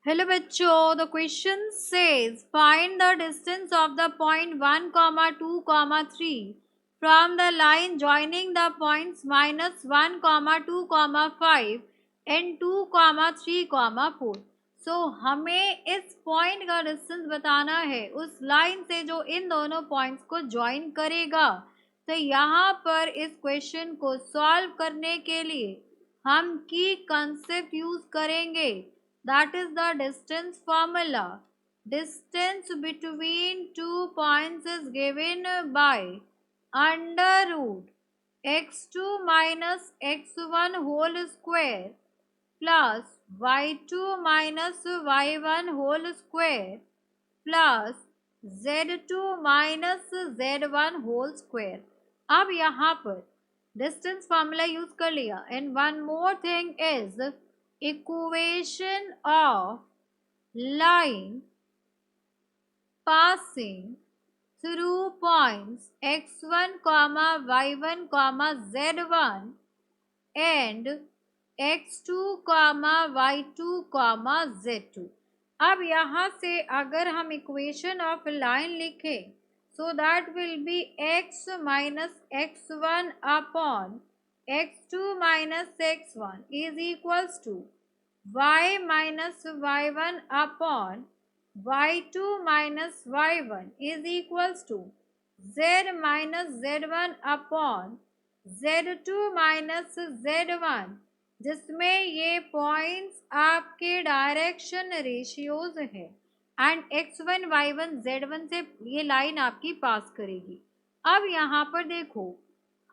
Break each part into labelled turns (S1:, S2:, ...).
S1: Hello बच्चों, the question says find the distance of the point 1, 2, 3 from the line joining the points -1, 2, 5 and 2, 3, 4। सो हमें इस point का distance बताना है उस लाइन से जो इन दोनों पॉइंट्स को ज्वाइन करेगा। तो यहाँ पर इस क्वेश्चन को सॉल्व करने के लिए हम की कंसेप्ट यूज करेंगे, that is the distance formula. Distance between two points is given by under root x2 minus x1 whole square plus y2 minus y1 whole square plus z2 minus z1 whole square। अब यहाँ पर distance formula use कर लिया। And one more thing is equation of line passing through points x1, y1, z1 and x2, y2, z2। अब यहाँ से अगर हम इक्वेशन ऑफ लाइन लिखें, so that will be x minus x1 upon x2 minus x1 is equals to y minus y1 upon y2 minus y1 is equals to z minus z1 upon z2 minus z1, जिसमें ये points आपके direction ratios हैं and x1 y1 z1 से ये line आपकी पास करेगी। अब यहाँ पर देखो,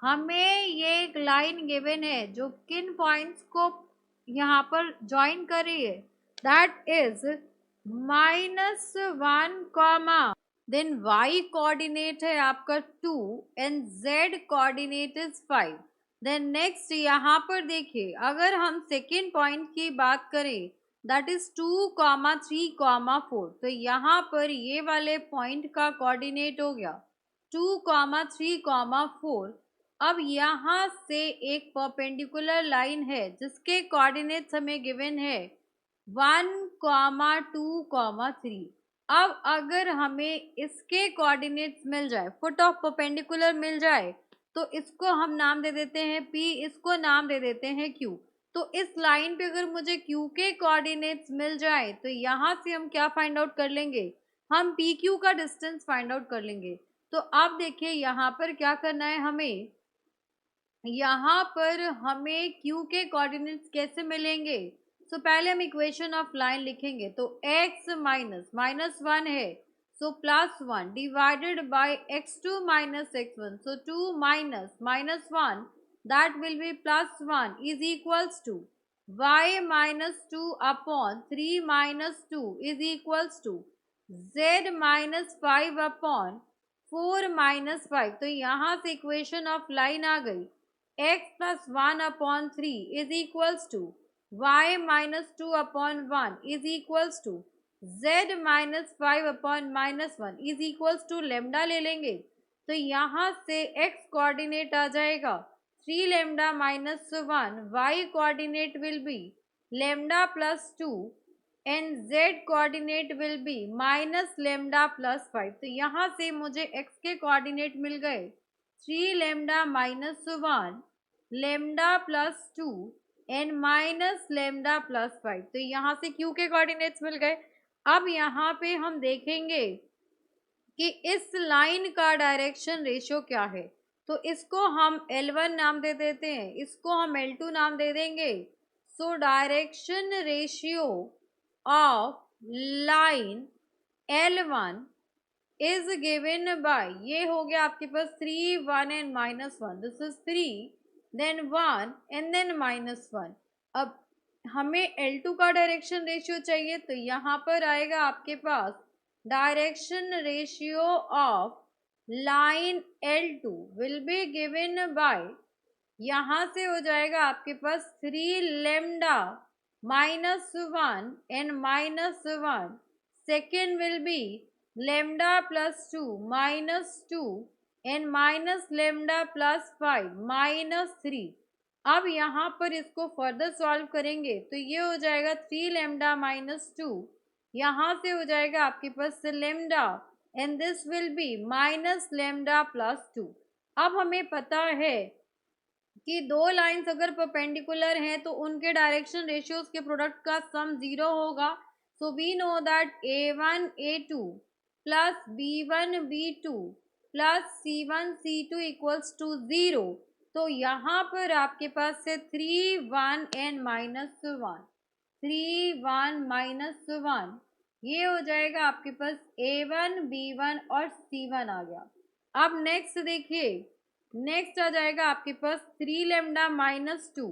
S1: हमें ये एक लाइन गिवन है जो किन पॉइंट्स को यहाँ पर ज्वाइन कर रही है, that is -1, then y coordinate है आपका 2 and z coordinate is 5। Then next यहाँ पर देखिए, अगर हम सेकेंड पॉइंट की बात करें दैट इज 2, 3, 4, तो यहाँ पर ये वाले पॉइंट का कोऑर्डिनेट हो गया 2, 3, 4। अब यहाँ से एक परपेंडिकुलर लाइन है जिसके कोऑर्डिनेट्स हमें गिवन है 1, 2, 3। अब अगर हमें इसके कोऑर्डिनेट्स मिल जाए, फुट ऑफ परपेंडिकुलर मिल जाए, तो इसको हम नाम दे देते हैं P, इसको नाम दे देते हैं Q। तो इस लाइन पे अगर मुझे Q के कोऑर्डिनेट्स मिल जाए तो यहाँ से हम क्या फाइंड आउट कर लेंगे, हम PQ का डिस्टेंस फाइंड आउट कर लेंगे। तो अब देखिए यहाँ पर क्या करना है हमें, यहाँ पर हमें Q के कोऑर्डिनेट्स कैसे मिलेंगे। सो पहले हम इक्वेशन ऑफ लाइन लिखेंगे, तो x माइनस 1 है, so +1 divided by x2 minus x1, so 2 minus 1 that will be +1 is equals to y minus 2 upon 3 minus 2 is equals to z minus 5 upon 4 minus 5। तो यहाँ से इक्वेशन ऑफ लाइन आ गई x plus 1 upon 3 is equals to y minus 2 upon 1 is equals to z minus 5 upon minus 1 is equals to lambda ले लेंगे। तो यहाँ से x coordinate आ जाएगा 3 lambda minus 1, y coordinate will be lambda plus 2 and z coordinate will be minus lambda plus 5। तो यहाँ से मुझे x के कोऑर्डिनेट मिल गए 3 lambda minus 1 lambda plus 2 and minus lambda plus 5। तो यहाँ से Q के कोऑर्डिनेट्स मिल गए। अब यहाँ पे हम देखेंगे कि इस लाइन का डायरेक्शन रेशियो क्या है, तो इसको हम L1 नाम दे देते हैं, इसको हम L2 नाम दे देंगे। So direction ratio of line L1 is given by, ये हो गया आपके पास 3, 1 and -1, this is 3 then 1 and then -1। अब हमें L2 का डायरेक्शन रेशियो चाहिए, तो यहाँ पर आएगा आपके पास direction ratio of line L2 will be given by, यहाँ से हो जाएगा आपके पास 3 lambda -1 and -1, second will be lambda plus 2 minus 2 and minus lambda plus 5 minus 3। अब यहाँ पर इसको फर्दर सॉल्व करेंगे तो ये हो जाएगा 3 लेमडा माइनस 2, यहाँ से हो जाएगा आपके पास lambda and this will be minus lambda plus 2। अब हमें पता है कि दो लाइंस अगर परपेंडिकुलर हैं तो उनके डायरेक्शन रेशियोज के प्रोडक्ट का सम 0 होगा। So we know that a1 a2 plus b1 b2 plus c1 c2 equals to 0। तो यहाँ पर आपके पास है 3 1 एंड माइनस 1, 3 1 माइनस 1, ये हो जाएगा आपके पास a1 b1 और c1 आ गया। अब नेक्स्ट देखिए, नेक्स्ट आ जाएगा आपके पास 3 lambda minus 2।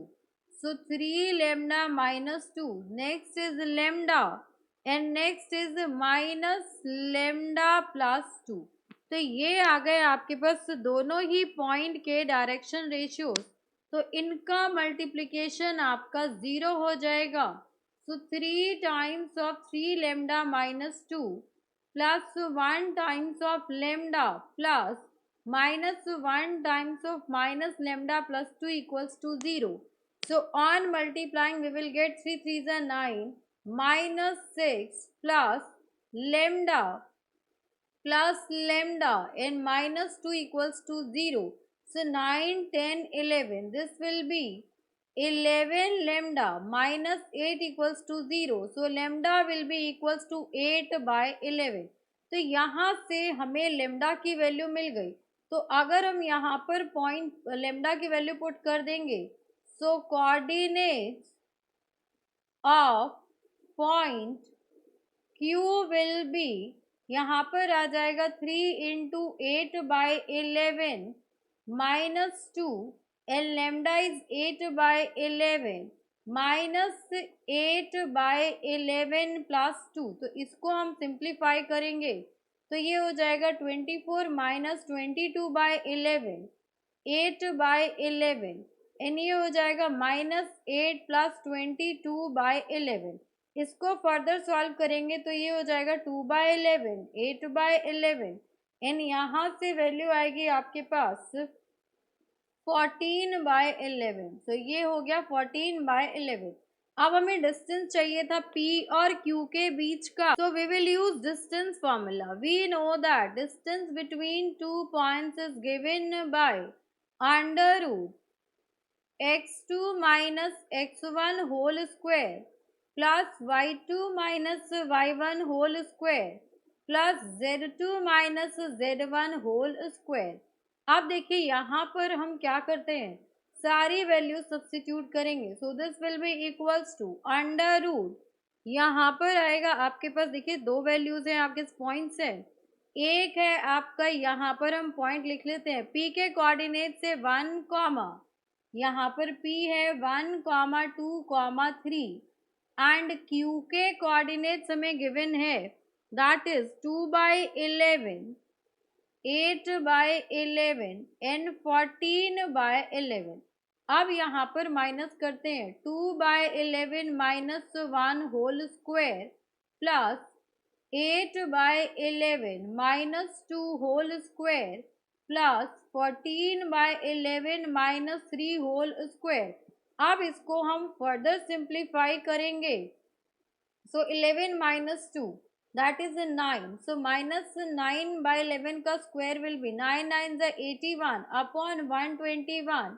S1: So 3 lambda minus 2, next is lambda and next is minus lambda plus 2। तो ये आ गए आपके पास दोनों ही पॉइंट के डायरेक्शन रेशियो, तो इनका मल्टीप्लिकेशन आपका 0 हो जाएगा। सो 3 times of 3 lambda minus 2 plus 1 times of lambda plus minus 1 times of minus lambda plus 2 equals to 0. So on multiplying we will get 3 3s are 9 minus 6 plus lambda and minus 2 equals to 0. So 9 10 11, this will be 11 lambda minus 8 equals to 0. So lambda will be equals to 8 by 11. तो यहाँ से हमें lambda की value मिल गई। तो अगर हम यहाँ पर पॉइंट लेमडा की वैल्यू पुट कर देंगे, so coordinates of point Q will be, यहाँ पर आ जाएगा 3 into 8 by 11 minus 2 and lambda is 8 by 11 minus 8 by 11 plus 2। तो इसको हम सिंप्लीफाई करेंगे तो ये हो जाएगा 24 माइनस 22 बाई 11, 8 बाई 11 एंड ये हो जाएगा माइनस 8 प्लस 22 बाई 11। इसको फर्दर सॉल्व करेंगे तो ये हो जाएगा 2 बाई 11, 8 बाई 11 एंड यहाँ से वैल्यू आएगी आपके पास 14 बाई 11। तो ये हो गया 14 बाई 11। अब हमें डिस्टेंस चाहिए था P और Q के बीच का, तो we will use distance formula. We know that distance between two points is given by under root x2 minus x1 whole square plus y2 minus y1 whole square plus z2 minus z1 whole square. अब देखिए यहाँ पर हम क्या करते हैं, सारी value substitute करेंगे। So this will be equals to under root, यहाँ पर आएगा आपके पास, देखिए दो वैल्यूज हैं आपके पॉइंट्स हैं, एक है आपका, यहाँ पर हम पॉइंट लिख लेते हैं P के कोऑर्डिनेट से 1 कॉमा, यहाँ पर P है 1 कॉमा 2 कॉमा 3 एंड Q के कोऑर्डिनेट्स हमें गिवन है that is 2 by 11, 8 by 11 and 14 by 11। अब यहाँ पर माइनस करते हैं 2 by 11 minus 1 whole square plus 8 by 11 minus 2 whole square plus 14 by 11 minus 3 whole square. अब इसको हम फर्दर सिंप्लीफाई करेंगे। So 11 minus 2 that is a 9, so minus 9 by 11 का square will be 9 9 is 81 upon 121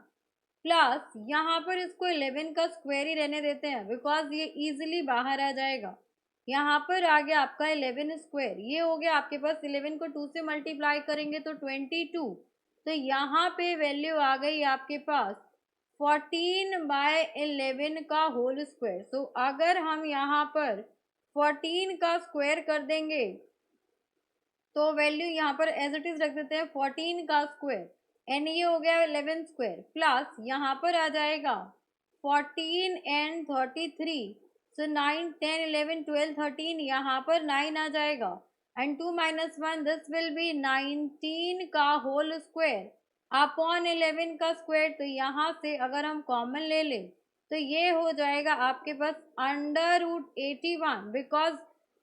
S1: plus यहाँ पर इसको 11 का स्क्वायर ही रहने देते हैं बिकॉज ये इजीली बाहर आ जाएगा। यहाँ पर आ गया आपका 11 स्क्वायर, ये हो गया आपके पास 11 को 2 से मल्टीप्लाई करेंगे तो 22, तो यहाँ पे वैल्यू आ गई आपके पास 14 बाय 11 का होल स्क्वायर। सो अगर हम यहाँ पर 14 का स्क्वायर कर देंगे तो वैल्यू यहाँ पर एज इट इज रख देते हैं 14 का स्क्वायर एंड ये हो गया 11 स्क्वायर प्लस यहाँ पर आ जाएगा 14 एंड 33, सो 9 10 11 12 13, यहाँ पर 9 आ जाएगा and 2 minus 1 this will B 19 का होल स्क्वायर अपॉन 11 का स्क्वायर। तो यहाँ से अगर हम कॉमन ले लें तो ये हो जाएगा आपके पास अंडर रूट 81 बिकॉज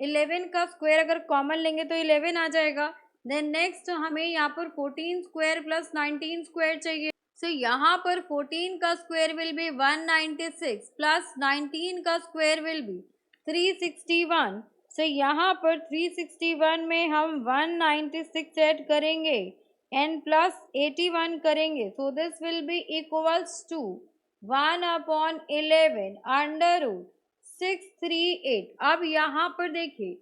S1: 11 का स्क्वायर अगर कॉमन लेंगे तो 11 आ जाएगा। देन नेक्स्ट हमें यहाँ पर 14 स्क्वायर प्लस 19 स्क्वायर चाहिए। सो यहाँ पर 14 का स्क्वायर विल बी 196 प्लस 19 का स्क्वायर विल बी 361. सो यहाँ पर 361 में हम 196 ऐड करेंगे एंड प्लस 81 करेंगे. So this will be equals to 1/11 under root 638. अब यहाँ पर देखिए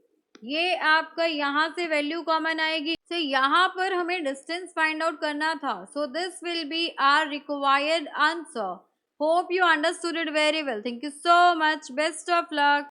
S1: ये आपका यहाँ से वैल्यू कॉमन आएगी. तो यहाँ पर हमें डिस्टेंस फाइंड आउट करना था. So this will be our required answer. Hope you understood it very well. Thank you so much. Best of luck.